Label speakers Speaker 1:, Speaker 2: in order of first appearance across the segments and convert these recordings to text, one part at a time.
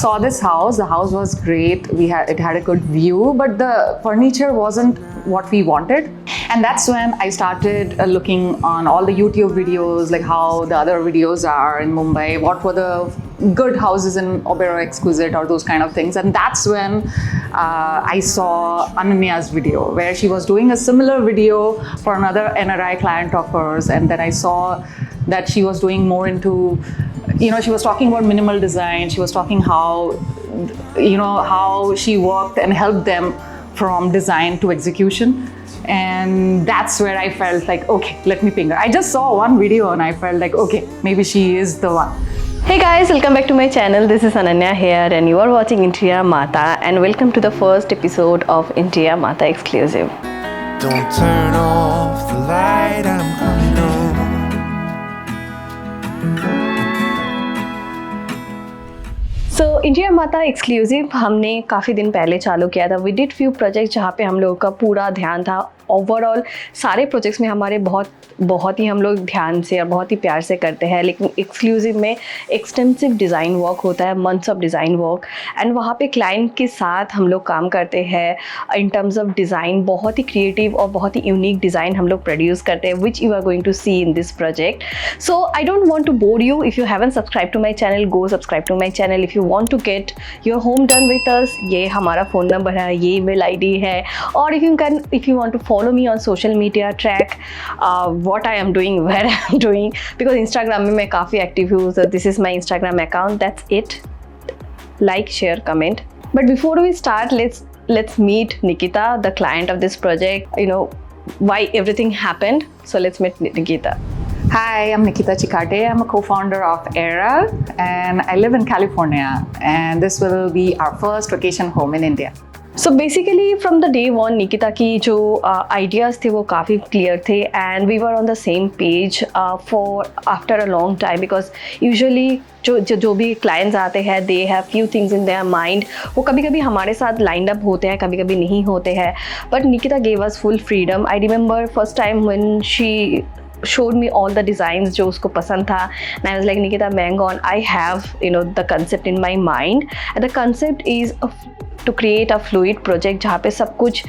Speaker 1: saw this house. The house was great. It had a good view, but the furniture wasn't what we wanted. And that's when I started looking on all the YouTube videos, like how the other videos are in Mumbai. What were the good houses in Oberoi Exquisite or those kind of things. And that's when I saw Ananya's video, where she was doing a similar video for another NRI client of hers. And then I saw that she was doing more into, she was talking about minimal design. She was talking how she worked and helped them from design to execution. And that's where I felt like, okay, let me ping her. I just saw one video and I felt like, okay, maybe she is the one.
Speaker 2: Hey guys, welcome back to my channel. This is Ananya here and you are watching Interior Mata, and welcome to the first episode of Interior Mata exclusive.
Speaker 3: Don't turn off the light, I'm coming home.
Speaker 2: So interior माता exclusive हमने काफ़ी दिन पहले चालू किया था. We did few projects जहाँ पे हम लोगों का पूरा ध्यान था. ओवरऑल सारे प्रोजेक्ट्स में हमारे बहुत ही हम लोग ध्यान से और बहुत ही प्यार से करते हैं, लेकिन एक्सक्लूसिव में एक्सटेंसिव डिज़ाइन वर्क होता है, months of design work, and वहाँ पे क्लाइंट के साथ हम लोग काम करते हैं इन टर्म्स ऑफ डिज़ाइन. बहुत ही क्रिएटिव और बहुत ही यूनिक डिज़ाइन हम लोग प्रोड्यूस करते हैं, which you are going to see in this project. So I don't want to bore you. If you haven't subscribe to my channel, go subscribe to my channel. If you want to get your home done with us, ये हमारा phone number है, ये email ID है. और if you want to follow me on social media, track what I am doing, where I'm doing, because Instagram में मैं काफ़ी active हूँ. So this is my Instagram account. That's it. Like, share, comment. But before we start, let's meet Nikita, the client of this project. Why everything happened. So let's meet Nikita.
Speaker 1: Hi, I'm Nikita Chikate. I'm a co-founder of Era and I live in California, and this will be our first vacation home in India.
Speaker 2: So basically from the day one Nikita की जो ideas थे वो काफ़ी clear थे, and we were on the same page for after a long time, because usually जो भी clients आते हैं they have few things in their mind. वो कभी कभी हमारे साथ लाइंड अप होते हैं, कभी कभी नहीं होते हैं, but Nikita gave us full freedom. I remember first time when she showed me all the designs जो उसको पसंद था, and I was like, Nikita, bang on, I have the concept in my mind, and the concept is to create a fluid project जहाँ पे सब कुछ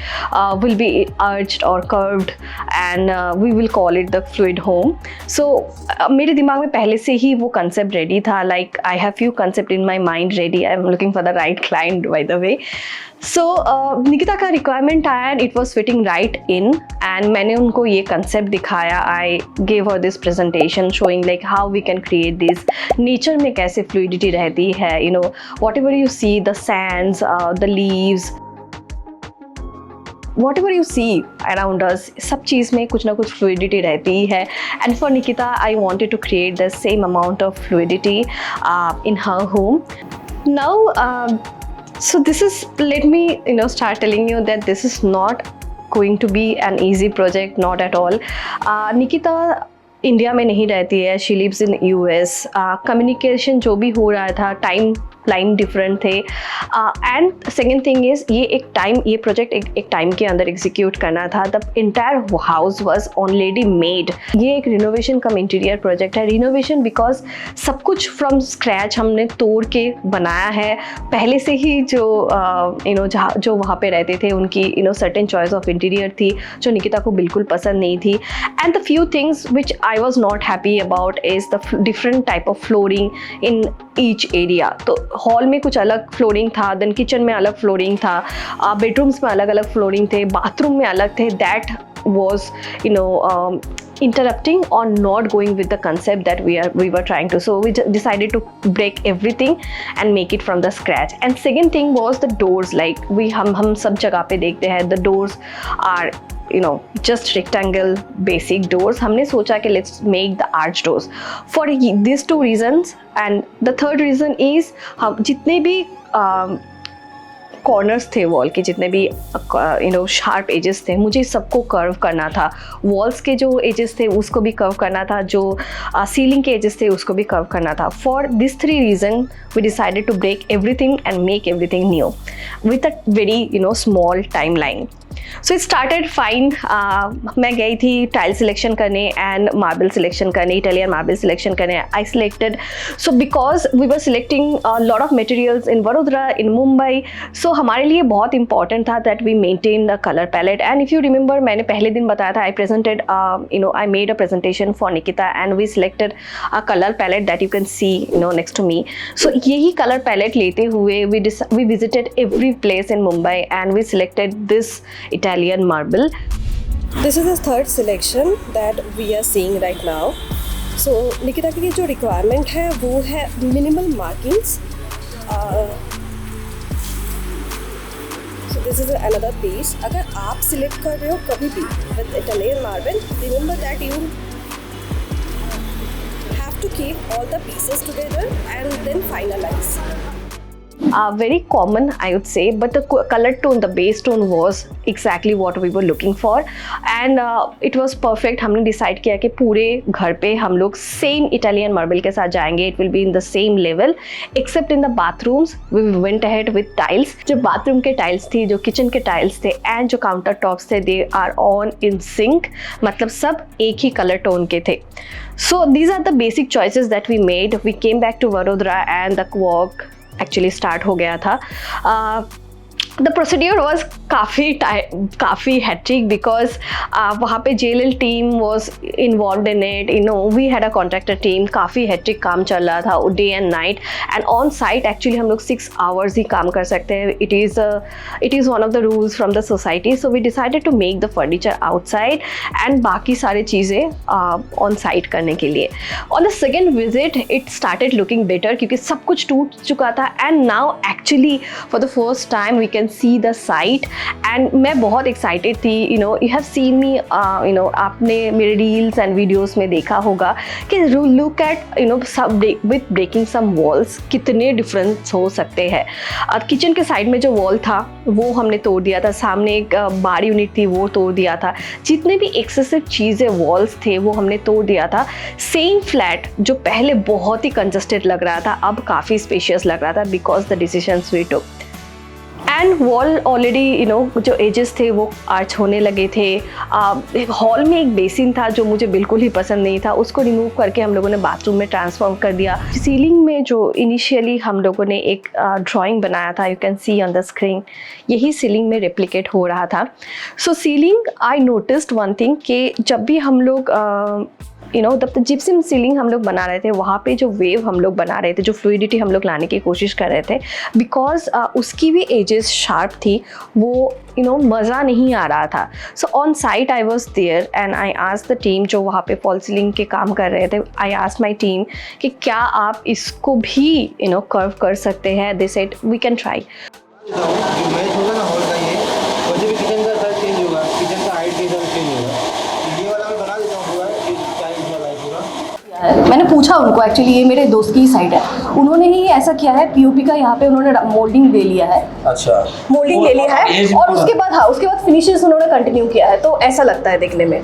Speaker 2: will be arched or curved, and we will call it the fluid home. So मेरे दिमाग में पहले से ही वो concept ready था. Like I have few concept in my mind ready. I'm looking for the right client by the way. So Nikita का requirement आया and it was fitting right in, and मैंने उनको ये कंसेप्ट दिखाया. I gave her this presentation showing like how we can create this. Nature में कैसे fluidity रहती है, whatever you see, the sands, the leaves, whatever you see around us, सब चीज़ में कुछ ना कुछ फ्लूइडिटी रहती है. And for Nikita I wanted to create the same amount of fluidity in her home. Now so this is, let me start telling you that this is not going to be an easy project, not at all. Nikita India में नहीं रहती है, she lives in US. Communication जो भी हो रहा था, timeline different थे, एंड सेकेंड थिंग इज़ ये प्रोजेक्ट एक टाइम के अंदर एग्जीक्यूट करना था. The entire house was already made. ये एक रिनोवेशन कम इंटीरियर प्रोजेक्ट है. रिनोवेशन बिकॉज सब कुछ फ्रॉम स्क्रैच हमने तोड़ के बनाया है. पहले से ही जो जो वहाँ पे रहते थे उनकी सर्टेन चॉइस ऑफ इंटीरियर थी जो निकिता को बिल्कुल पसंद नहीं थी. And the few things which I was not happy about is the different type of flooring in each area. तो हॉल में कुछ अलग फ्लोरिंग था, देन किचन में अलग फ्लोरिंग था, बेडरूम्स में अलग अलग फ्लोरिंग थे, बाथरूम में अलग थे. That was interrupting or not going with the concept that we were trying to. So we decided to break everything and make it from the scratch. And second thing was the doors. Like हम सब जगह पे देखते हैं the doors are just rectangle basic doors. हमने सोचा कि let's make the arch doors for these two reasons. And the third reason is हम जितने भी कॉर्नर्स थे वॉल के, जितने भी शार्प एजेस थे, मुझे सबको कर्व करना था. वॉल्स के जो एजेस थे उसको भी कर्व करना था, जो सीलिंग के एजेस थे उसको भी कर्व करना था. For this three reason we decided to break everything and make everything new with a very small time line. So it started fine. मैं गई थी टाइल सिलेक्शन करने एंड मार्बल सिलेक्शन करने, इटालियन मार्बल सिलेक्शन करने। I selected, so because we were selecting lot of materials in Vadodara, in Mumbai, सो हमारे लिए बहुत इंपॉर्टेंट था that we maintain the colour palette. And if you remember, मैंने पहले दिन बताया था, I presented I made a presentation for Nikita and we selected a colour palette that you can see next to me. सो यही colour palette लेते हुए we visited every place in Mumbai and we selected this Italian marble.
Speaker 4: This is the third selection that we are seeing right now. So Nikita की जो requirement है वो है minimal markings. So this is another piece. अगर आप select कर रहे हो कभी भी with Italian marble, remember that you have to keep all the pieces together and then finalize.
Speaker 2: Very common, I would say, but the color tone, the base tone was exactly what we were looking for and it was perfect. हमने decide किया कि पूरे घर पे हम लोग same Italian marble के साथ जाएंगे. It will be in the same level except in the bathrooms we went ahead with tiles. जो bathroom के tiles थी, जो kitchen के tiles थे and जो counter tops थे, they are on in sync, मतलब सब एक ही color tone के थे. So these are the basic choices that we made. We came back to Vadodara and the work actually start हो गया था. द प्रोसीड्यूर वॉज काफ़ी हैट्रिक बिकॉज वहाँ पे JLL team was involved in it. We had a contractor team. काफ़ी हैट्रिक काम चल रहा था day and night and on site actually हम लोग 6 hours ही काम कर सकते हैं. It is one of the rules from the society. So we decided to make the furniture outside and बाकी सारी चीज़ें ऑन साइट करने के लिए. On the second visit it started looking better क्योंकि सब कुछ टूट चुका था and now actually for the first time we can see the site and मैं बहुत excited थी. you have seen me आपने मेरे reels and videos में देखा होगा कि look at with breaking some walls कितने difference हो सकते हैं. किचन के साइड में जो वॉल था वो हमने तोड़ दिया था. सामने एक बार यूनिट थी वो तोड़ दिया था. जितने भी एक्सेसिव चीज़ें वॉल्स थे वो हमने तोड़ दिया था. सेम फ्लैट जो पहले बहुत ही कंजस्टेड लग रहा था अब काफ़ी स्पेशियस लग रहा था because the decisions we took. And wall already जो एजेस थे वो आर्च होने लगे थे. हॉल में एक बेसिन था जो मुझे बिल्कुल ही पसंद नहीं था. उसको रिमूव करके हम लोगों ने बाथरूम में ट्रांसफॉर्म कर दिया. सीलिंग में जो इनिशियली हम लोगों ने एक ड्राइंग बनाया था, you can see on the screen, यही सीलिंग में रेप्लिकेट हो रहा था. So ceiling I noticed one thing कि जब भी हम लोग द जिप्सम सीलिंग हम लोग बना रहे थे वहाँ पे जो वेव हम लोग बना रहे थे, जो फ्लूइडिटी हम लोग लाने की कोशिश कर रहे थे, बिकॉज उसकी भी एजेस शार्प थी, वो मज़ा नहीं आ रहा था. So on site I was there and I asked the team जो वहाँ पे फॉल सीलिंग के काम कर रहे थे. आई आस्क्ड माई टीम कि क्या आप इसको भी कर्व कर सकते हैं. They said we can try.
Speaker 5: Match होगा ना हॉल का, ये वैसे भी किचन का साइज चेंज होगा, किचन का हाइट के हिसाब से चेंज होगा. ये वाला मैं बना देता हूँ पूरा, ये क्या वाला है पूरा.
Speaker 6: मैंने पूछा उनको, एक्चुअली ये मेरे दोस्त की साइड है, उन्होंने ही ऐसा किया है. POP का यहाँ पे उन्होंने मोल्डिंग ले लिया है.
Speaker 5: अच्छा,
Speaker 6: मोल्डिंग ले लिया है और उसके बाद फिनिशेस उन्होंने कंटिन्यू किया है, तो ऐसा लगता है देखने में.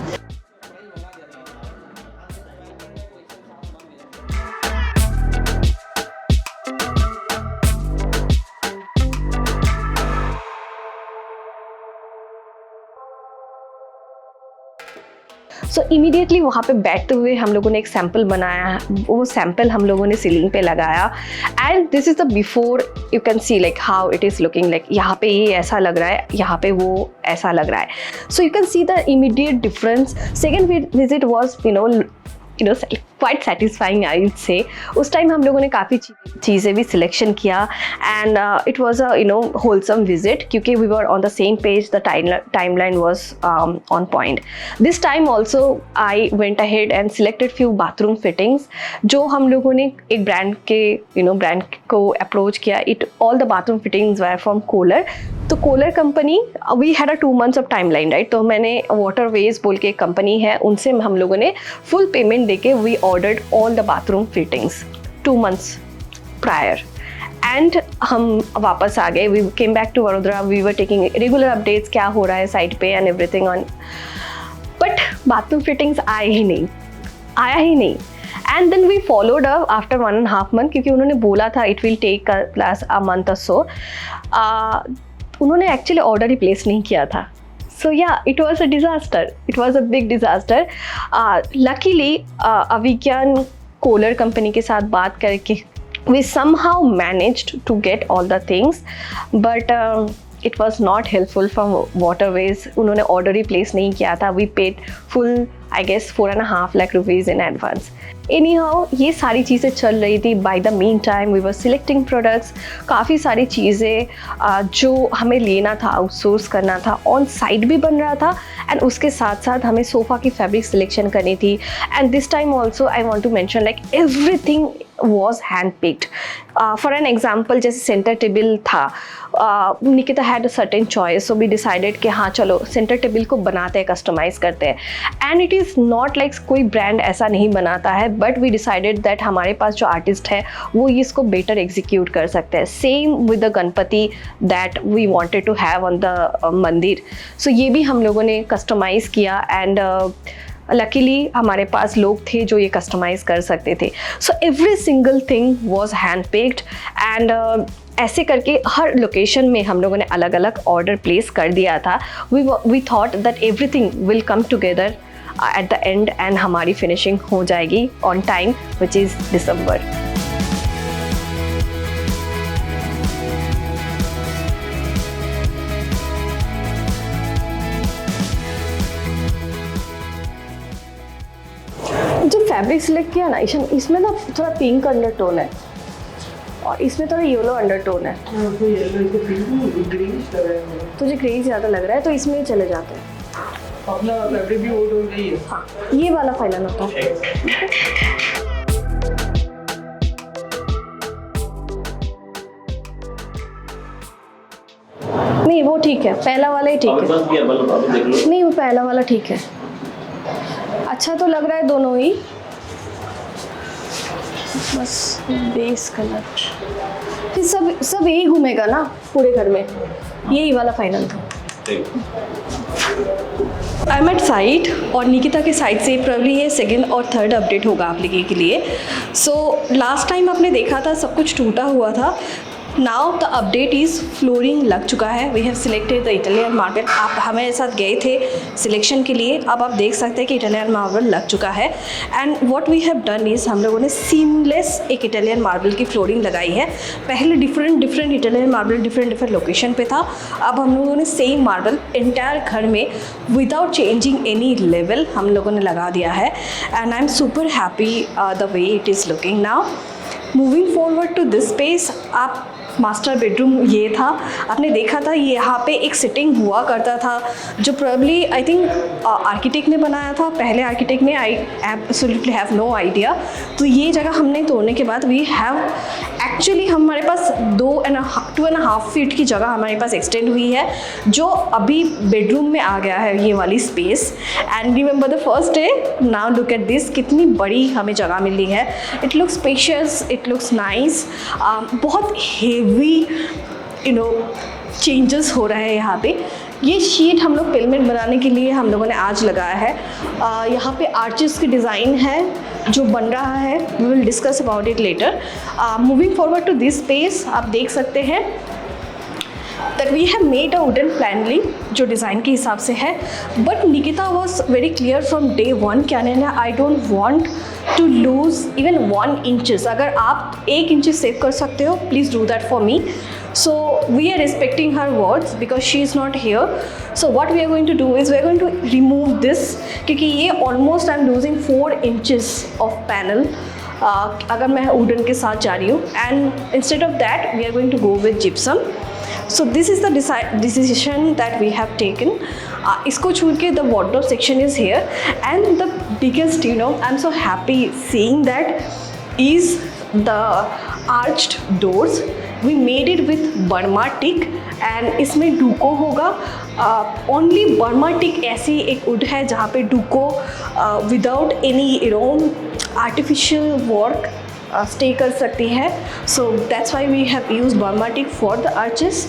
Speaker 2: सो इमीडिएटली वहाँ पे बैठते हुए हम लोगों ने एक सैम्पल बनाया. वो सैम्पल हम लोगों ने सीलिंग पे लगाया and this is the before. You can see like how it is looking like. यहाँ पे ये ऐसा लग रहा है, यहाँ पे वो ऐसा लग रहा है. So you can see the immediate difference. Second visit was quite satisfying I would से. उस टाइम हम लोगों ने काफ़ी चीज़ें भी सिलेक्शन किया and it was a wholesome visit क्योंकि we were on the same page. The timeline was on point. This time also I went ahead and selected few bathroom fittings जो हम लोगों ने एक ब्रांड के ब्रांड को approach किया. It all the bathroom fittings were from Kohler. तो Kohler company, we had a 2 months of time line right. तो मैंने वाटरवेज बोल के एक कंपनी है, उनसे हम लोगों ने फुल पेमेंट देके we ordered all the bathroom fittings 2 months prior. And हम वापस आ गए. We came back to Vadodara. We were taking regular updates क्या हो रहा है साइट पे and everything on. But bathroom fittings आया ही नहीं. And then we followed up after 1.5 months क्योंकि उन्होंने बोला था it will take a month or so. उन्होंने एक्चुअली ऑर्डर ही प्लेस नहीं किया था. So yeah, it was a disaster. It was a big disaster. Luckily, अविज्ञान कूलर कंपनी के साथ बात करके we somehow managed to get all the things, but it was not helpful from Waterways. उन्होंने order ही place नहीं किया था. We paid full, I guess, 4.5 lakh rupees in advance. Anyhow, ये सारी चीज़ें चल रही थी. By the meantime, we were selecting products. काफ़ी सारी चीज़ें जो हमें लेना था, आउटसोर्स करना था, ऑन साइट भी बन रहा था, एंड उसके साथ साथ हमें सोफ़ा की फैब्रिक सिलेक्शन करनी थी. And this time also I want to mention like everything was hand picked. For an example, जैसे सेंटर टेबल था, Nikita had a certain choice, so we decided कि हाँ चलो सेंटर टेबल को बनाते हैं, कस्टमाइज़ करते हैं. And it is not like कोई ब्रांड ऐसा नहीं बनाता है, बट वी डिसाइडेड दैट हमारे पास जो आर्टिस्ट है वो इसको बेटर एग्जीक्यूट कर सकते हैं. Same with the Ganpati that we wanted to have on the mandir. So ये भी हम लोगों ने कस्टमाइज़ किया, एंड लकीली हमारे पास लोग थे जो ये कस्टमाइज़ कर सकते थे. So every single thing was hand picked, and ऐसे करके हर लोकेशन में हम लोगों ने अलग अलग ऑर्डर प्लेस कर दिया था. We thought that everything will come together at the end, and हमारी फिनिशिंग हो जाएगी on time, which is December. जो फैब्रिक सिलेक्ट किया ना ईशान, इसमें ना थोड़ा पिंक अंडरटोन है और इसमें थोड़ा येलो अंडरटोन है. तुझे ग्रे ज़्यादा लग रहा है तो इसमें चले जाते हैं.
Speaker 5: अपना फैब्रिक भी वो टोन का ही है.
Speaker 2: हाँ, ये वाला फाइनल होता है. नहीं वो ठीक है, पहला वाला ही ठीक है. नहीं वो पहला वाला ठीक है, अच्छा तो लग रहा है दोनों ही. बस बेस कलर फिर सब यही घूमेगा ना पूरे घर में. यही वाला फाइनल था. आई एम एट साइट, और निकिता के साइड से प्रॉब्ली ये सेकंड और थर्ड अपडेट होगा आप लोगों के लिए. सो लास्ट टाइम आपने देखा था सब कुछ टूटा हुआ था. Now the update is flooring लग चुका है. We have selected the Italian marble. आप हमारे साथ गए थे सिलेक्शन के लिए, अब आप देख सकते हैं कि इटालियन मार्बल लग चुका है. And what we have done is हम लोगों ने सीमलेस एक इटालियन मार्बल की फ्लोरिंग लगाई है. पहले different Italian marble different location पे था. अब हम लोगों ने सेम मार्बल एंटायर घर में विदाउट चेंजिंग एनी लेवल हम लोगों ने लगा दिया है. And I am super happy the way it is looking now. Moving forward to this space, आप मास्टर बेडरूम ये था, आपने देखा था यहाँ पे एक सिटिंग हुआ करता था जो प्रोबेबली आई थिंक आर्किटेक्ट ने बनाया था. पहले आर्किटेक्ट ने, I absolutely have no idea. तो ये जगह हमने तोड़ने के बाद वी हैव एक्चुअली हमारे पास 2.5 फीट की जगह हमारे पास एक्सटेंड हुई है, जो अभी बेडरूम में आ गया है ये वाली space. And remember the first day, now look at this, कितनी बड़ी हमें जगह मिली है. It looks spacious, it looks nice. बहुत हेवी चेंजेस हो रहे हैं यहाँ पे. ये शीट हम लोग पिलमेट बनाने के लिए हम लोगों ने आज लगाया है. यहाँ पे आर्चेस की डिज़ाइन है जो बन रहा है. We will discuss about it later. Moving forward to this space, आप देख सकते हैं that we have made a wooden paneling जो डिज़ाइन के हिसाब से है. But Nikita was very clear from day one क्या ना, I don't want to lose even 1 inches. अगर आप 1 इंच सेव कर सकते हो please do that for me. So we are respecting her words because she is not here. So what we are going to do is we are going to remove this, क्योंकि ये almost I'm losing 4 inches of panel अगर मैं wooden के साथ जा रही हूँ. And instead of that we are going to go with gypsum. So this is the decision that we have taken. इसको छोड़ के the wardrobe section is here, and the biggest, I'm so happy seeing that is the arched doors. We made it with Burma teak, and इसमें डूको होगा. Only Burma टिक ऐसी एक would है जहाँ पे डूको without any artificial work stay कर सकती है. So that's why we have use Burma teak for the arches.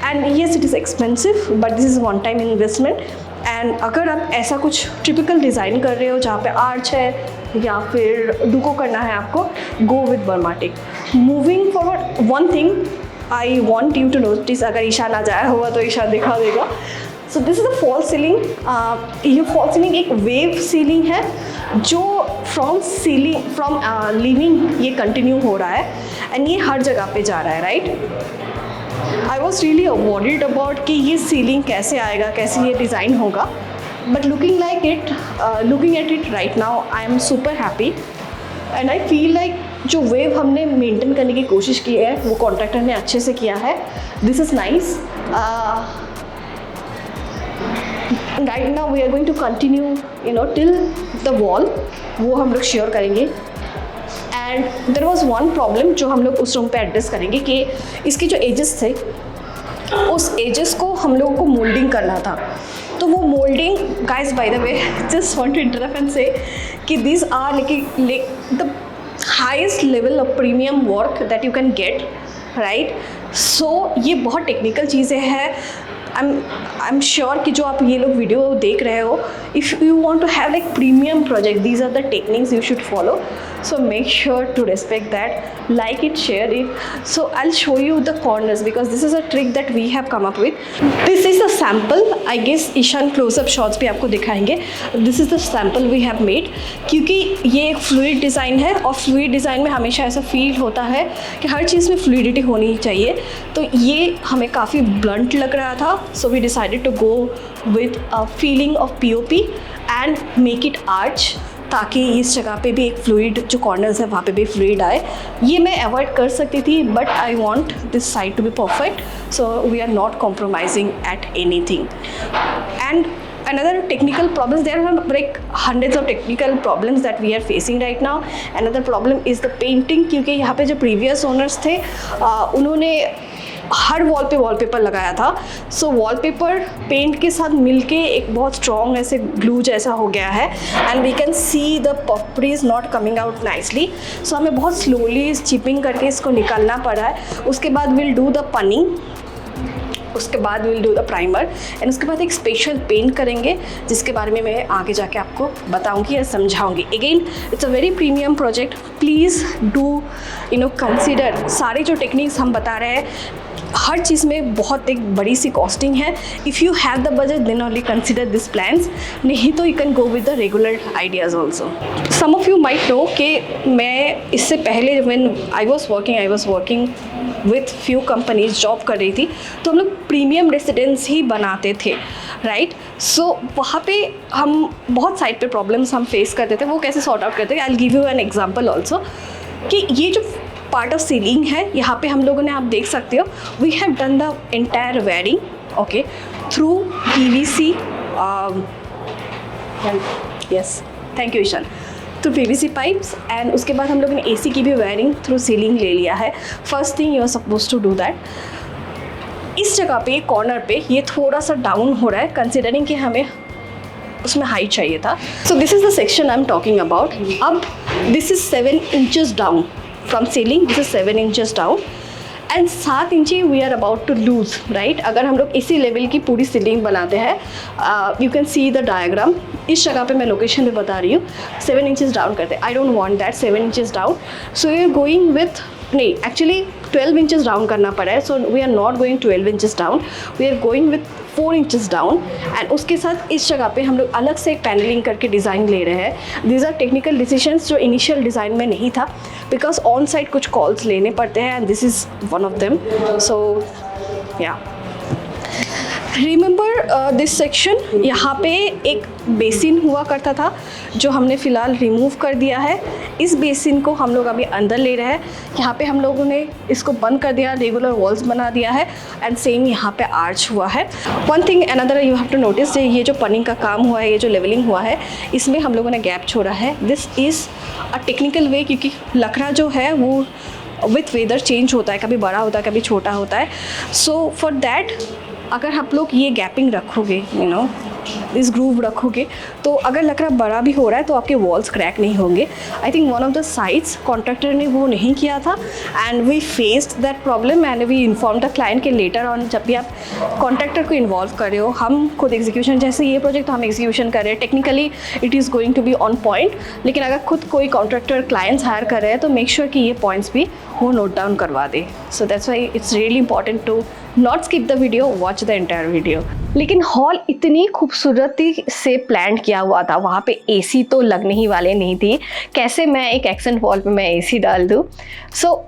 Speaker 2: And yes it is expensive but this is one time investment. एंड अगर आप ऐसा कुछ टिपिकल डिज़ाइन कर रहे हो जहाँ पे आर्च है या फिर डुको करना है आपको, go with Burma teak. Moving forward, one thing I want you to notice, अगर ईशान आ जाया हुआ तो ईशान दिखा देगा. So this is a fall ceiling. ये फॉल सीलिंग एक वेव सीलिंग है जो फ्रॉम लिविंग ये कंटिन्यू हो रहा है एंड ये हर जगह पे जा रहा है, right. I was really worried about कि ये सीलिंग कैसे आएगा, कैसे ये डिज़ाइन होगा, but looking at it right now I am super happy and I feel like जो वेव हमने मेंटेन करने की कोशिश की है वो कॉन्ट्रैक्टर ने अच्छे से किया है। This is nice. Right now we are going to continue till the wall, वो हम लोग शेयर करेंगे। And there was one problem जो हम लोग उस रूम पे एड्रेस करेंगे कि इसके जो एजेस थे उस एजेस को हम लोगों को मोल्डिंग करना था। तो वो moulding, guys by the way just want to interrupt and say कि these are the highest level of premium work that you can get, right. So ये बहुत टेक्निकल चीज़ें हैं। आई एम श्योर कि जो आप ये लोग वीडियो देख रहे हो, if you want to have like premium project, these are the techniques you should follow. So make sure to respect that, like it, share it. So I'll show you the corners because this is a trick that we have come up with. This is a sample. I guess Ishaan close-up shots भी आपको दिखाएंगे. This is the sample we have made. क्योंकि ये एक fluid design है और fluid design में हमेशा ऐसा फील होता है कि हर चीज़ में फ्लूइडिटी होनी चाहिए. तो ये हमें काफ़ी ब्लंट लग रहा था. So we decided to go with a feeling of POP and make it arch. ताकि इस जगह पे भी एक फ्लूइड जो कॉर्नर्स है वहाँ पे भी फ्लूइड आए. ये मैं अवॉइड कर सकती थी but I want this side to be perfect, so we are not compromising at anything. And another technical problems, there are like hundreds of technical problems that we are facing right now. Another problem is the painting, क्योंकि यहाँ पे जो previous owners थे उन्होंने हर wall पे wallpaper लगाया था. सो wallpaper paint के साथ मिलके एक बहुत स्ट्रॉन्ग ऐसे ग्लू जैसा हो गया है and we can see the पपरी is not coming out nicely. So हमें बहुत स्लोली चिपिंग करके इसको निकालना पड़ा है. उसके बाद विल डू द पनिंग, उसके बाद will do the primer and उसके बाद एक स्पेशल पेंट करेंगे जिसके बारे में मैं आगे जाके आपको बताऊंगी या समझाऊंगी. Again it's a very premium project. Please do consider सारे जो टेक्निक्स हम बता रहे हैं, हर चीज़ में बहुत एक बड़ी सी कॉस्टिंग है. If you have the budget then only consider this plans, नहीं तो you can go with the regular ideas also. Some of you might know कि मैं इससे पहले when I was working with few companies job कर रही थी, तो हम लोग प्रीमियम रेसिडेंस ही बनाते थे, राइट. सो वहाँ पे हम बहुत साइड पे प्रॉब्लम्स हम फेस करते थे. वो कैसे सॉर्ट आउट करते थे, I will give you an example also कि ये जो पार्ट ऑफ सीलिंग है यहाँ पे हम लोगों ने, आप देख सकते हो, we have done the entire wiring okay through PVC. Yes, thank you Ishaan. Through PVC pipes and उसके बाद हम लोगों ने AC की भी वायरिंग थ्रू सीलिंग ले लिया है. First thing you are suppose to do that. इस जगह पे कॉर्नर पे ये थोड़ा सा डाउन हो रहा है कंसिडरिंग कि हमें उसमें हाइट चाहिए था. So this is the section I am talking about. अब this is 7 inches down from ceiling. This is 7 inches down and 7 inch we are about to lose, right. अगर हम लोग इसी लेवल की पूरी सीलिंग बनाते हैं, you can see the diagram. इस जगह पे मैं लोकेशन भी बता रही हूँ, 7 inches डाउन करते हैं. I don't want that 7 inches down. So we are going with, नहीं एक्चुअली 12 inches डाउन करना पड़ा है. So we are not going 12 inches down, we are going with 4 inches down. And उसके साथ इस जगह पे हम लोग अलग से एक पैनलिंग करके डिज़ाइन ले रहे हैं. दीज आर टेक्निकल डिसीजंस जो इनिशियल डिज़ाइन में नहीं था बिकॉज ऑन साइड कुछ कॉल्स लेने पड़ते हैं and this is one of them. So yeah remember this section. यहाँ पे एक बेसिन हुआ करता था जो हमने फ़िलहाल रिमूव कर दिया है. इस बेसिन को हम लोग अभी अंदर ले रहे हैं. यहाँ पे हम लोगों ने इसको बंद कर दिया, रेगुलर वॉल्स बना दिया है एंड सेम यहाँ पे आर्च हुआ है. One thing another you have to notice, ये जो पनिंग का काम हुआ है, ये जो लेवलिंग हुआ है, इसमें हम लोगों ने गैप छोड़ा है. This is a technical way, क्योंकि लकड़ा जो है वो विथ वेदर चेंज होता है, कभी बड़ा होता है कभी छोटा होता है. सो फॉर दैट अगर आप लोग ये गैपिंग रखोगे, इस ग्रूव रखोगे, तो अगर लकड़ा बड़ा भी हो रहा है तो आपके वॉल्स क्रैक नहीं होंगे. I think one of the sites contractor ने वो नहीं किया था and we faced that problem and we inform the client के लेटर ऑन. जब भी आप कॉन्ट्रैक्टर को इन्वॉल्व कर रहे हो, हम खुद एग्जीक्यूशन, जैसे ये प्रोजेक्ट हम एग्जीक्यूशन कर रहे हैं, technically it is going to be on point. लेकिन अगर खुद कोई कॉन्ट्रैक्टर क्लाइंट्स हायर कर रहे हैं तो मेक श्योर कि ये पॉइंट्स भी वो नोट डाउन करवा दे. So that's why it's really important to not skip the video, watch the entire video. लेकिन हॉल इतनी खूबसूरती से प्लान किया हुआ था, वहाँ पे एसी तो लगने ही वाले नहीं थी, कैसे मैं एक एक्सेंट वॉल पे मैं एसी डाल दूँ। सो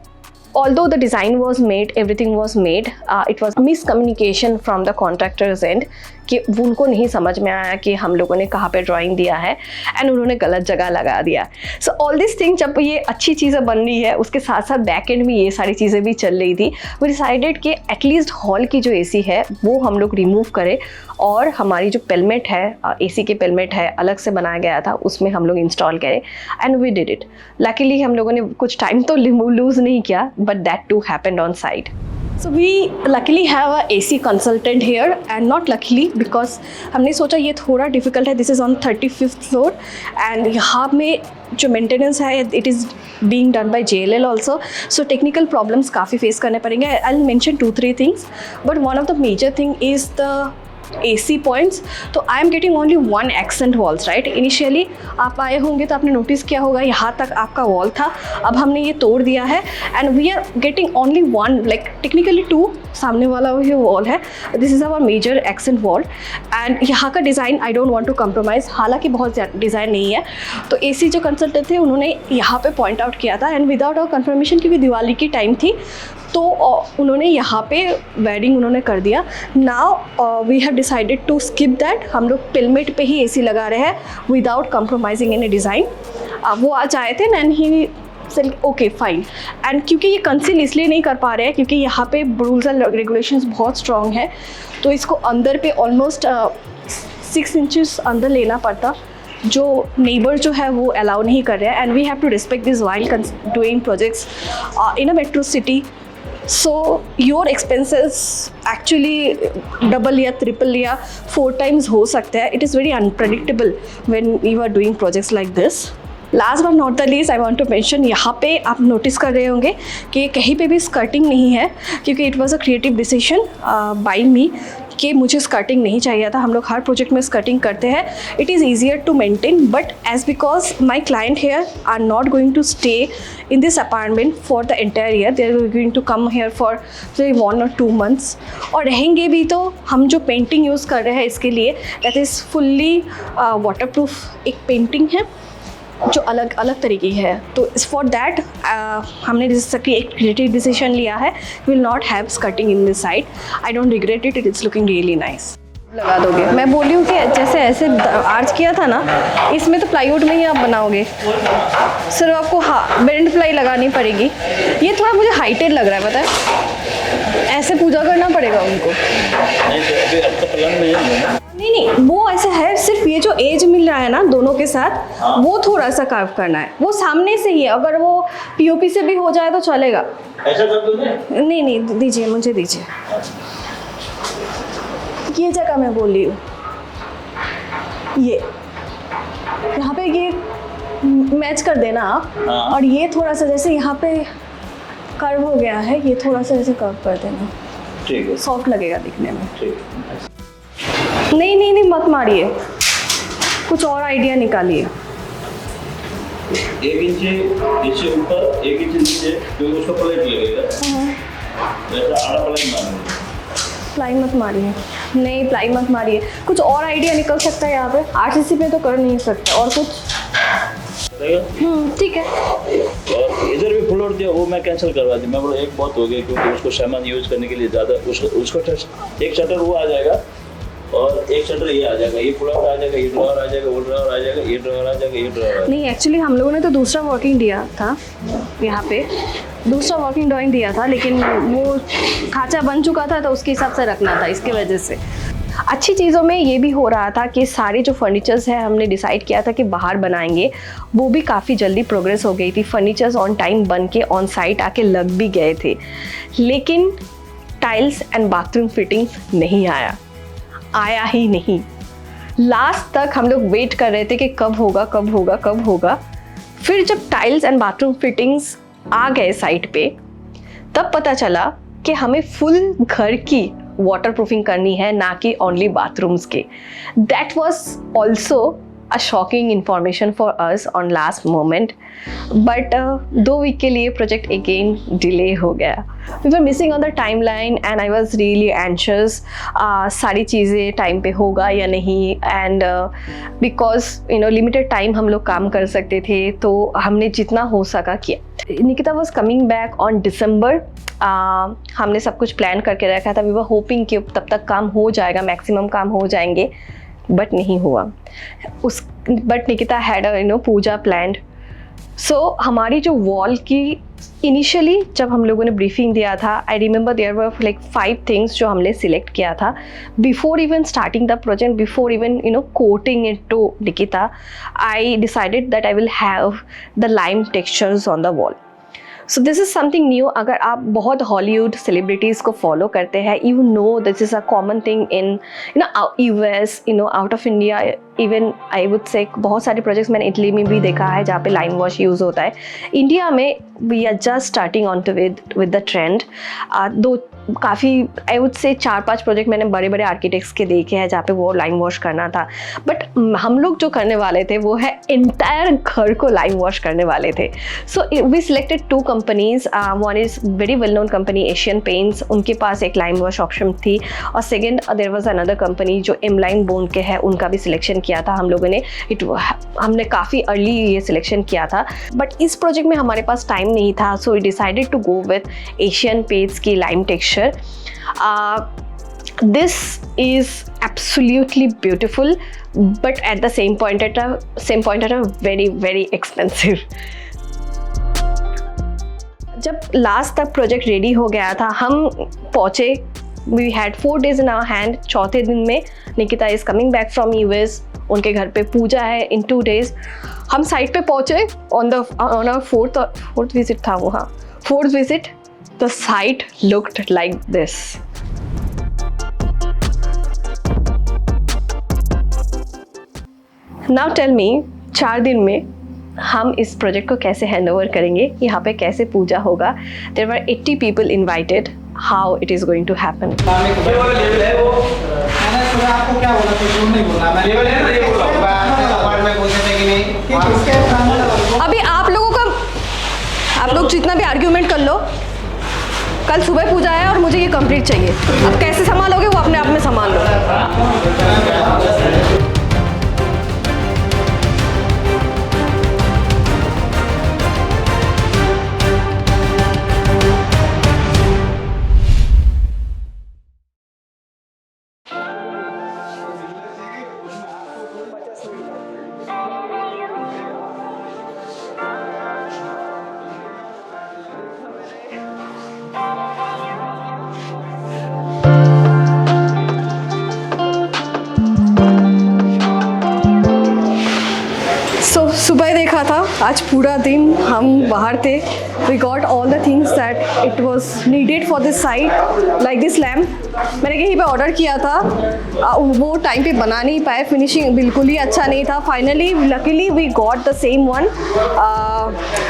Speaker 2: although the design was made, everything was made, it was miscommunication from the contractor's end कि उनको नहीं समझ में आया कि हम लोगों ने कहाँ पे ड्राइंग दिया है एंड उन्होंने गलत जगह लगा दिया। सो ऑल दिस थिंग, जब ये अच्छी चीज़ें बन रही है उसके साथ साथ बैक एंड में ये सारी चीज़ें भी चल रही थी, वो डिसाइडेड कि एटलीस्ट हॉल की जो एसी है वो हम लोग रिमूव करें और हमारी जो पेलमेट है, एसी के पेलमेट है अलग से बनाया गया था, उसमें हम लोग इंस्टॉल करें and we did it. Luckily हम लोगों ने कुछ टाइम तो लूज़ नहीं किया, but that too happened on site. So we luckily have a AC consultant here, and not luckily because हमने सोचा ये थोड़ा difficult है। This is on 35th floor and यहाँ में जो maintenance है it is being done by JLL also, so technical problems काफ़ी face करने पड़ेंगे। I'll mention 2-3 things, but one of the major thing is the AC points। तो I am getting only 1 accent walls, right. Initially आप आए होंगे तो आपने notice किया होगा यहाँ तक आपका वॉल था, अब हमने ये तोड़ दिया है and we are getting only 1, like technically 2, सामने वाला वही वॉल है। This is our major accent wall and यहाँ का design I don't want to compromise, हालांकि बहुत डिज़ाइन नहीं है। तो AC जो कंसल्टेंट थे उन्होंने यहाँ पे पॉइंट आउट किया था एंड विदाउट आवर कन्फर्मेशन, क्योंकि दिवाली की टाइम थी तो उन्होंने यहाँ पे वेडिंग उन्होंने कर दिया। Now we have decided to skip that, हम लोग पिलमेट पे ही AC लगा रहे हैं without compromising in a design. वो आज आए थे and he said okay fine. And क्योंकि ये कंसील इसलिए नहीं कर पा रहे हैं क्योंकि यहाँ पे रूल्स एंड रेगुलेशंस बहुत स्ट्रॉन्ग है, तो इसको अंदर पे ऑलमोस्ट 6 इंचेस अंदर लेना पड़ता, जो नेबर जो है वो अलाउ नहीं कर रहे हैं and we have to respect this while doing projects in a metro city. So your expenses actually double या triple या 4 times हो सकते हैं। It is very unpredictable when you are doing projects like this. Last but not the least, I want to mention, यहाँ पे आप notice कर रहे होंगे कि कहीं पे भी स्कर्टिंग नहीं है, क्योंकि it was a creative decision by me कि मुझे स्कर्टिंग नहीं चाहिए था। हम लोग हर प्रोजेक्ट में स्कर्टिंग करते हैं, it is easier to maintain, but as because my client here are not going to stay in this apartment for the entire year, they are going to come here for 1 or 2 months, और रहेंगे भी तो हम जो painting use कर रहे हैं इसके लिए that is fully water proof एक पेंटिंग है जो अलग अलग तरीके की है। तो फॉर दैट हमने एक क्रिएटिव डिसीजन लिया है, will not have skirting in this side. I don't regret it, it is looking really nice. लगा दोगे, मैं बोल रही हूँ कि जैसे ऐसे आर्च किया था ना, इसमें तो प्लाईवुड में ही आप बनाओगे, सिर्फ आपको बेंड प्लाई लगानी पड़ेगी। ये थोड़ा मुझे हाइटेड लग रहा है, पता है, ऐसे पूजा करना पड़ेगा उनको। नहीं, वो ऐसे है, सिर्फ ये जो एज मिल रहा है ना दोनों के साथ, वो थोड़ा सा कार्व करना है, वो सामने से ही है। अगर वो POP से भी हो जाए तो चलेगा।
Speaker 5: ऐसा कर दो।
Speaker 2: नहीं, दीजिए, मुझे दीजिए। ये जगह मैं बोल रही हूँ, ये यहाँ पे ये मैच कर देना आप, और ये थोड़ा सा जैसे यहाँ पे कर्व हो गया है, ये थोड़ा सा ऐसे कर्व कर देना,
Speaker 5: ठीक है,
Speaker 2: सॉफ्ट लगेगा दिखने में।
Speaker 5: ठीक।
Speaker 2: नहीं, मत मारिए, कुछ और आइडिया निकालिए।
Speaker 7: 1 इंच नीचे ऊपर, 1 इंच नीचे, क्योंकि उसका प्लेट लगेगा। ऐसा आड़ा प्लाई मारना।
Speaker 2: प्लाई मत मारिए, नहीं प्लाई मत मारिए, कुछ और आइडिया निकल सकता है यहाँ पे। RCC पे तो कर नहीं सकते, और कुछ ठीक है।
Speaker 7: और इधर भी फ्लोर दिया, वो मैं कैंसिल करवा दी। मैं बोला एक बहुत हो गया, क्योंकि उसको सामान यूज करने के लिए ज़्यादा उसको एक शटर वो आ जाएगा और एक शटर ये आ जाएगा, ये फ्लोर आ जाएगा, ये ड्रॉअर आ जाएगा, वो ड्रॉअर आ जाएगा, ये ड्रॉअर आ जाएगा, ये ड्रॉअर आ जाएगा।
Speaker 2: नहीं, एक्चुअली हम लोगों ने तो दूसरा वर्किंग दिया था, यहाँ पे दूसरा वर्किंग ड्राइंग दिया था, लेकिन वो खांचा बन चुका था तो उसके हिसाब से रखना था, इसके वजह से। अच्छी चीज़ों में ये भी हो रहा था कि सारे जो फर्नीचर्स हैं हमने डिसाइड किया था कि बाहर बनाएंगे, वो भी काफ़ी जल्दी प्रोग्रेस हो गई थी। फर्नीचर्स ऑन टाइम बन के ऑन साइट आके लग भी गए थे, लेकिन टाइल्स एंड बाथरूम फिटिंग्स नहीं आया ही नहीं। लास्ट तक हम लोग वेट कर रहे थे कि कब होगा। फिर जब टाइल्स एंड बाथरूम फिटिंग्स आ गए साइट पे, तब पता चला कि हमें फुल घर की वाटर प्रूफिंग करनी है, ना कि ओनली बाथरूम्स के। That was also a shocking information for us on last moment, but 2 week के लिए project again delay हो गया. We were missing on the timeline and I was really anxious. सारी चीज़ें time पे होगा या नहीं, and because limited time हम लोग काम कर सकते थे, तो हमने जितना हो सका किया. Nikita was coming back on December. हमने सब कुछ प्लान करके रखा था. We were hoping कि तब तक काम हो जाएगा, मैक्सिमम काम हो जाएंगे, बट नहीं हुआ. But Nikita had puja planned. So हमारी जो वॉल की इनिशियली जब हम लोगों ने ब्रीफिंग दिया था, I remember there were like 5 things जो हमने सिलेक्ट किया था before even starting the project, before even quoting it to Nikita. I decided that I will have the lime textures on the wall. So this is something new. अगर आप बहुत Hollywood celebrities को follow करते हैं, you know this is a common thing in US, out of India. Even I would say बहुत सारे projects मैंने Italy में भी देखा है जहाँ पे लाइन वॉश यूज़ होता है. इंडिया में we are just starting on to with the trend. काफ़ी आई वुड से 4-5 प्रोजेक्ट मैंने बड़े बड़े आर्किटेक्ट्स के देखे हैं जहाँ पे वो लाइन वॉश करना था. बट हम लोग जो करने वाले थे वो है एंटायर घर को लाइन वॉश करने वाले थे. So we selected 2 companies. One is very well known company Asian Paints, उनके पास एक लाइन वॉश ऑप्शन थी. और second there was another company जो एमलाइन बोन के है, उनका भी सिलेक्शन किया था हम लोगों ने. हमने काफ़ी अर्ली ये सिलेक्शन किया था. बट इस प्रोजेक्ट में हमारे पास टाइम नहीं था, so we decided to go with Asian Paints की lime texture. This is absolutely beautiful, but at the same point at a very very expensive. जब लास्ट तक प्रोजेक्ट रेडी हो गया था, हम पहुँचे. We had 4 days in our hand. चौथे दिन में Nikita is coming back from US. उनके घर पे पूजा है in 2 days. हम साइट पे पहुँचे on our fourth visit था वो. हाँ, 4th visit. The site looked like this. Now tell me, 4 दिन में हम इस प्रोजेक्ट को कैसे हैंड ओवर करेंगे, यहाँ पे कैसे पूजा होगा. There were 80 people invited. How it is going to happen?
Speaker 5: आपको क्या बोला था? नहीं बोला मैं. लेवल है ना, ये बोला अपार्टमेंट बोलते थे कि नहीं.
Speaker 6: अभी आप लोग जितना भी आर्ग्यूमेंट कर लो, कल सुबह पूजा है और मुझे ये कंप्लीट चाहिए. अब कैसे संभालोगे वो अपने आप में संभाल लो. सुबह देखा था, आज पूरा दिन हम बाहर थे. We got all the things that it was needed for this site, like this lamp. मैंने कहीं पे ऑर्डर किया था, वो टाइम पे बना नहीं पाए, फिनिशिंग बिल्कुल ही अच्छा नहीं था. Finally luckily we got the same one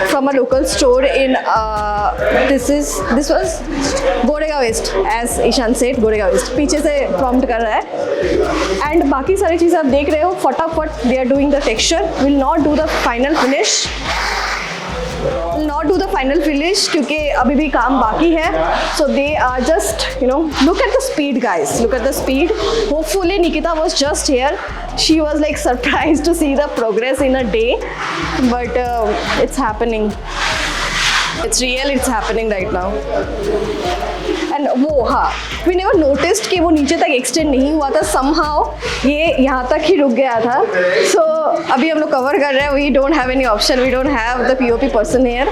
Speaker 6: from a local store in this was Goregaon east, as Ishan said, Goregaon east पीछे से प्रॉम्प्ट कर रहा है. एंड बाकी सारी चीज़ें आप देख रहे हो, फटाफट they are doing the texture. Will not do the final finish क्योंकि अभी भी काम बाकी है. So they are just look at the speed guys, look at the speed. Hopefully Nikita was just here. She was like surprise to see the progress in a day, but it's happening. It's real, it's happening right now. And वो हाँ, we never noticed कि वो नीचे तक extend नहीं हुआ था. somehow ये यहाँ तक ही रुक गया था. So अभी हम लोग cover कर रहे हैं. We don't have any option. We don't have the POP person here.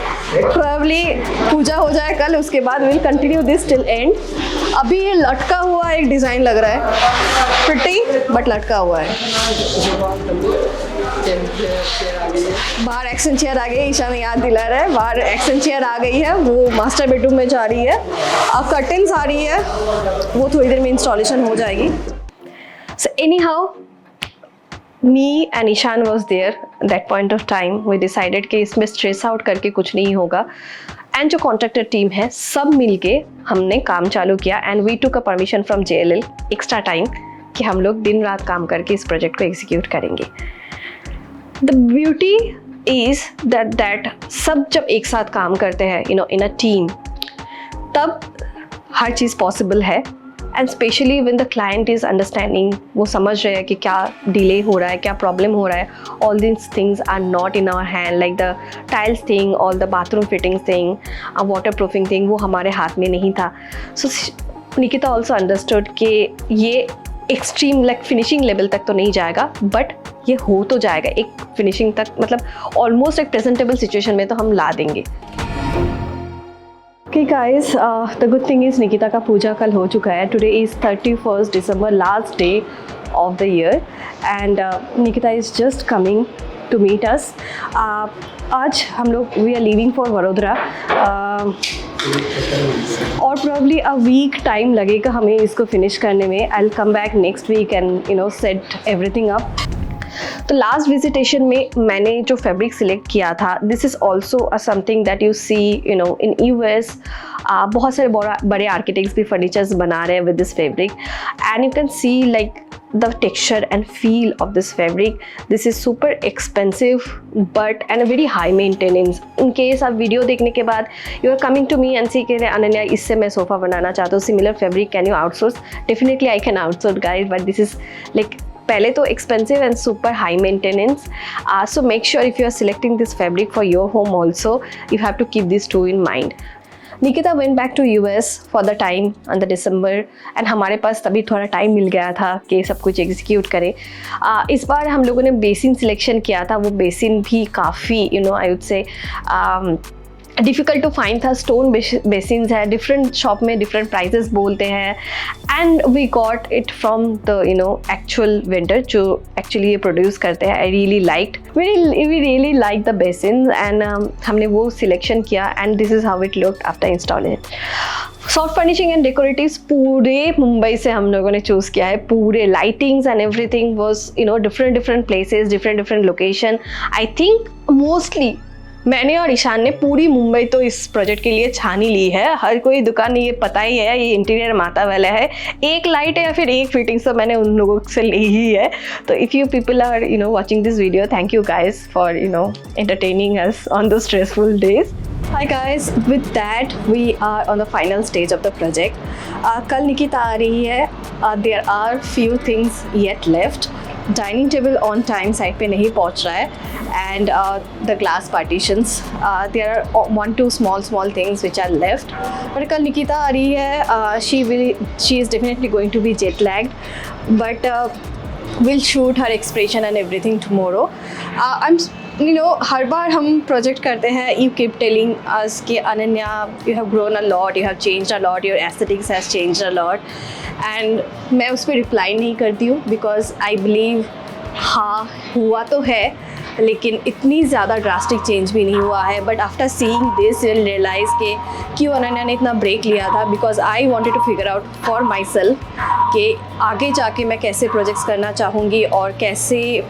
Speaker 6: Probably पूजा हो जाए कल, उसके बाद we'll continue this till end. अभी ये लटका हुआ एक डिज़ाइन लग रहा है, pretty but लटका हुआ है. बाहर एक्शन चेयर आ गई, ईशा में याद दिला रहा है. बाहर एक्शन चेयर आ गई है, वो मास्टर बेडरूम में जा रही है. अब कर्टन्स आ रही है, वो थोड़ी देर में इंस्टॉलेशन हो जाएगी. So anyhow me and Ishaan was there that point of time. We decided कि इसमें स्ट्रेस आउट करके कुछ नहीं होगा. एंड जो कॉन्ट्रैक्टर टीम है, सब मिलके हमने काम चालू किया. And we took a permission from JLL extra time कि हम लोग दिन रात काम करके इस प्रोजेक्ट को एग्जीक्यूट करेंगे.
Speaker 2: द ब्यूटी इज दैट सब जब एक साथ काम करते हैं इन अ टीम, तब हर चीज़ पॉसिबल है. And specially when the client is understanding, वो समझ रहे हैं कि क्या डिले हो रहा है, क्या प्रॉब्लम हो रहा है. All these things are not in our hand, like the tiles thing, all the bathroom fitting thing, water proofing thing, वो हमारे हाथ में नहीं था. सो निकिता ऑल्सो अंडरस्टूड कि ये एक्सट्रीम लाइक फिनिशिंग लेवल तक तो नहीं जाएगा, बट ये हो तो जाएगा एक फिनिशिंग तक, मतलब ऑलमोस्ट एक प्रेजेंटेबल सिचुएशन में तो हम ला देंगे. Okay guys, the good thing is Nikita का पूजा कल हो चुका है. Today is 31st December, last day of the year, and Nikita is just coming to meet us. आज हम लोग we are leaving for Vadodara, और probably a week time लगेगा हमें इसको finish करने में. I'll come back next week and set everything up. तो लास्ट विजिटेशन में मैंने जो फैब्रिक सिलेक्ट किया था, this is also something that you see in US. बहुत सारे बड़े आर्किटेक्ट्स भी फर्नीचर्स बना रहे हैं with this fabric, and you can see like the texture and feel of this fabric. This is super expensive but and a very high maintenance. In case आप video देखने के बाद you are coming to me and say कि अनन्या इससे मैं sofa बनाना चाहता हूँ, similar fabric can you outsource? Definitely I can outsource guys, but this is like पहले तो expensive and super high maintenance. So make sure if you are selecting this fabric for your home also, you have to keep these two in mind. Nikita went back to US for the time on the December, and हमारे पास तभी थोड़ा time मिल गया था कि सब कुछ execute करें. इस बार हम लोगों ने बेसिन सिलेक्शन किया था. वो बेसिन भी काफ़ी I would say difficult to find था. स्टोन बेसिन्स है, डिफरेंट शॉप में डिफरेंट प्राइजेस बोलते हैं, and we got it from the actual vendor जो एक्चुअली ये प्रोड्यूस करते हैं. I really liked, we really like the basins, and हमने वो सिलेक्शन किया, and this is how it looked after installing it. Soft furnishing and decoratives पूरे मुंबई से हम लोगों ने चूज़ किया है. पूरे lightings and everything was different places, different location. I think mostly मैंने और ईशान ने पूरी मुंबई तो इस प्रोजेक्ट के लिए छानी ली है. हर कोई दुकान, ये पता ही है ये इंटीरियर माता वाला है, एक लाइट है या फिर एक फिटिंग, तो मैंने उन लोगों से ली ही है. तो if you people are watching this video, thank you guys for entertaining us on those stressful days. Hi guys, with that we are on the final stage of the project. कल निकिता आ रही है. There are few things yet left. Dining table on time side पे नहीं पहुंच रहा है, and the glass partitions, there are 1-2 small things which are left. But कल निकिता आ रही है. She is definitely going to be jet lagged, but will shoot her expression and everything tomorrow. हर बार हम प्रोजेक्ट करते हैं, यू कीप टेलिंग अस कि Ananya you have grown a lot, you have changed a lot, your aesthetics has changed a lot, and मैं उस पर reply नहीं करती हूँ बिकॉज आई बिलीव हाँ हुआ तो है, लेकिन इतनी ज़्यादा ड्रास्टिक चेंज भी नहीं हुआ है. But after seeing this you will realise कि क्यों अनन्या ने इतना ब्रेक लिया था, because I wanted to figure out for myself कि आगे जाके मैं कैसे प्रोजेक्ट्स करना चाहूँगी और कैसे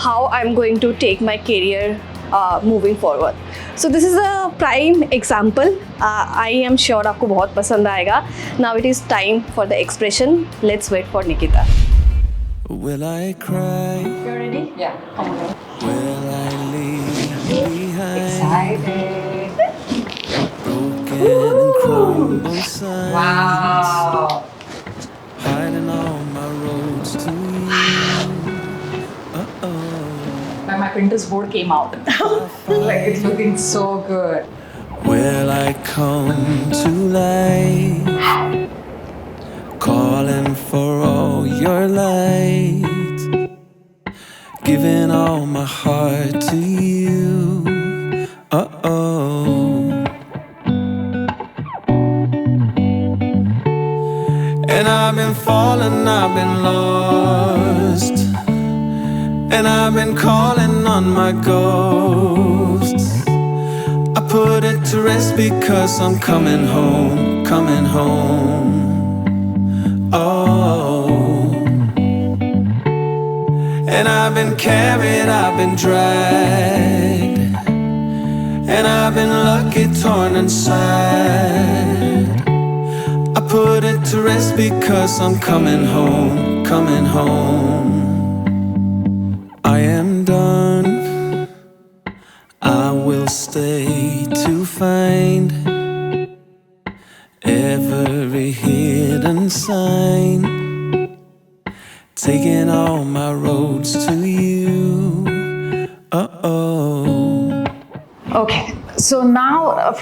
Speaker 2: how I'm going to take my career moving forward. So this is a prime example. I am sure आपको बहुत पसंद आएगा. Now it is time for the expression. Let's wait for Nikita.
Speaker 3: Will I cry?
Speaker 1: You're ready? Yeah. Come on.
Speaker 3: Will I leave behind
Speaker 1: Excited.
Speaker 3: broken and crumbled signs?
Speaker 1: Wow.
Speaker 3: Hiding all my roads to you.
Speaker 1: My Pinterest board came out. Like it's looking so good.
Speaker 3: Will I come to life, calling for all your light, giving all my heart to you. And I've been falling, I've been lost, and I've been calling on my ghosts. I put it to rest because I'm coming home, coming home. Oh, and I've been carried, I've been dragged, and I've been lucky, torn inside. I put it to rest because I'm coming home, coming home. I stay to find every hidden sign, taking all my roads to you.
Speaker 1: Okay, so now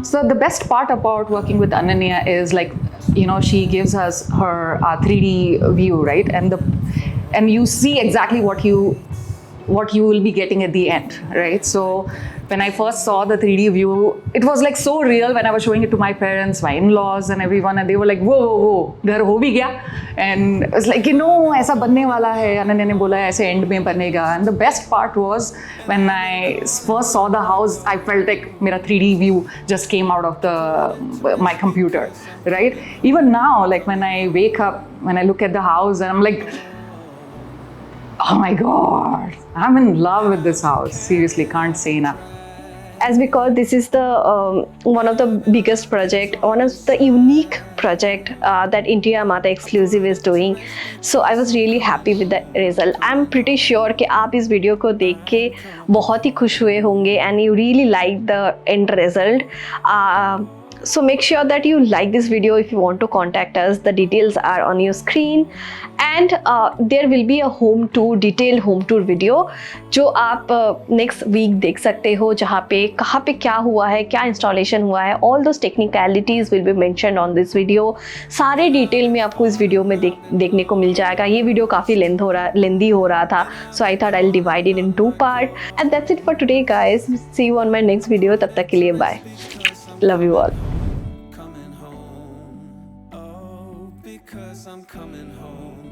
Speaker 1: so the best part about working with Ananya is like, you know, she gives us her 3D view, right? And you see exactly what you will be getting at the end, right? So when I first saw the 3D view, it was like so real when I was showing it to my parents, my in-laws and everyone, and they were like, whoa, घर हो भी गया? And it was like, you know, ऐसा बनने वाला है, अनन्या ने बोला ऐसे end में बनेगा. And the best part was when I first saw the house, I felt like मेरा 3D view just came out of my computer, right? Even now, like when I wake up, when I look at the house, and I'm like, oh my God, I'm in love with this house. Seriously, can't say enough.
Speaker 2: As because this is the one of the biggest project, one of the unique project that India Mata Exclusive is doing. So I was really happy with the result. I'm pretty sure कि आप इस video को देख के बहुत ही खुश हुए होंगे and you really like the end result. So make sure that you like this video. If you want to contact us, the details are on your screen, and there will be a home tour, detailed home tour video जो आप next week देख सकते हो, जहाँ पे कहाँ पे क्या हुआ है, क्या installation हुआ है. All those technicalities will be mentioned on this video. सारे डिटेल में आपको इस वीडियो में देखने को मिल जाएगा. ये वीडियो काफ़ी लेंदी हो रहा था, so I thought I'll divide it in 2 parts. And that's it for today, guys. See you on my next video. तब तक के लिए bye. Love you all.